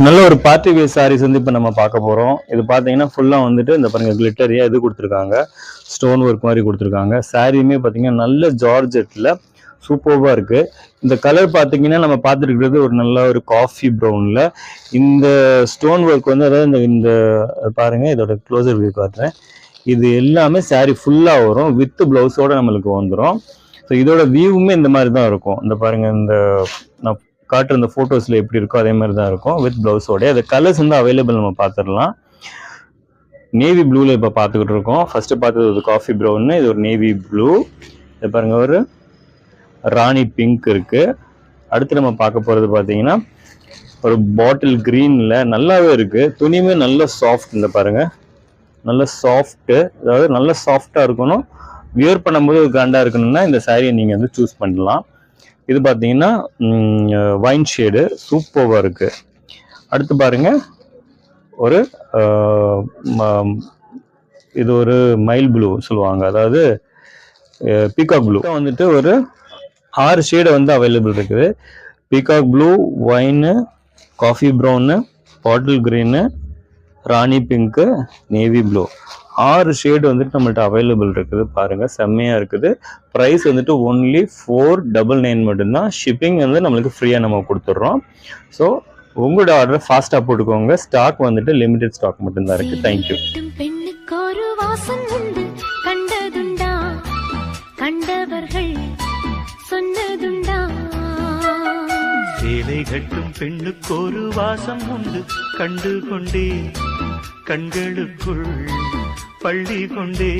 நல்ல ஒரு party wear saris வந்து இப்போ நம்ம பார்க்க போகிறோம். இது பார்த்தீங்கன்னா ஃபுல்லாக வந்துட்டு இந்த பாருங்க கிளிட்டரியா இது கொடுத்துருக்காங்க, ஸ்டோன் ஒர்க் மாதிரி கொடுத்துருக்காங்க. சாரியுமே பார்த்தீங்கன்னா நல்ல ஜார்ஜெட்டில் சூப்பர்வா இருக்கு. இந்த கலர் பார்த்தீங்கன்னா நம்ம பார்த்துருக்கிறது ஒரு நல்ல ஒரு காஃபி ப்ரௌனில். இந்த ஸ்டோன் ஒர்க் வந்து அதாவது இந்த பாருங்க, இதோட க்ளோசர் வியூ காட்டுறேன். இது எல்லாமே சாரி ஃபுல்லாக வரும், வித் பிளவுஸோட நம்மளுக்கு வந்துடும். ஸோ இதோட வியூவுமே இந்த மாதிரி தான் இருக்கும். இந்த பாருங்க, இந்த நான் காட்டுற இந்த ஃபோட்டோஸில் எப்படி இருக்கோ அதே மாதிரி தான் இருக்கும் வித் ப்ளவுஸோட. அது கலர்ஸ் வந்து அவைலபிள் நம்ம பார்த்துடலாம். நேவி ப்ளூவில் இப்போ பார்த்துக்கிட்டு இருக்கோம். ஃபர்ஸ்ட் பார்த்தது ஒரு காஃபி ப்ரௌன்னு, இது ஒரு நேவி ப்ளூ. இது பாருங்க ஒரு ராணி பிங்க் இருக்கு. அடுத்து நம்ம பார்க்க போகிறது பார்த்தீங்கன்னா ஒரு பாட்டில் க்ரீனில் நல்லாவே இருக்கு. துணியுமே நல்ல சாஃப்ட். இந்த பாருங்க நல்ல சாஃப்ட்டு, அதாவது நல்ல சாஃப்டாக இருக்கணும், வியர் பண்ணும்போது கிராண்டாக இருக்கணும்னா இந்த சாரியை நீங்கள் வந்து சூஸ் பண்ணலாம். இது பார்த்தீங்கன்னா வைன் ஷேடு சூப்பராக இருக்கு. அடுத்து பாருங்க ஒரு இது ஒரு மைல் ப்ளூ சொல்லுவாங்க, அதாவது பீகாக் ப்ளூ வந்துட்டு ஒரு 6 ஷேடு வந்து அவைலபிள் இருக்குது. Peacock blue, wine, coffee brown, bottle green, rani pink, navy blue, 6 shade வந்துட்டு நம்மள்ட்ட அவைலபிள் இருக்குது. பாருங்க செம்மையா இருக்குது. ப்ரைஸ் வந்துட்டு ஒன்லி 499 மட்டும்தான். ஷிப்பிங் வந்து நம்மளுக்கு ஃப்ரீயா நம்ம கொடுத்துட்றோம். ஸோ உங்களோட ஆர்டர் ஃபாஸ்டா போட்டுக்கோங்க. ஸ்டாக் வந்துட்டு லிமிடெட் ஸ்டாக் மட்டும்தான் இருக்கு. தேங்க்யூ. சேலை கட்டும் பெண்ணுக்கொரு வாசம் உண்டு, கண்டு கொண்டே கண்களுக்குள் பள்ளி கொண்டே.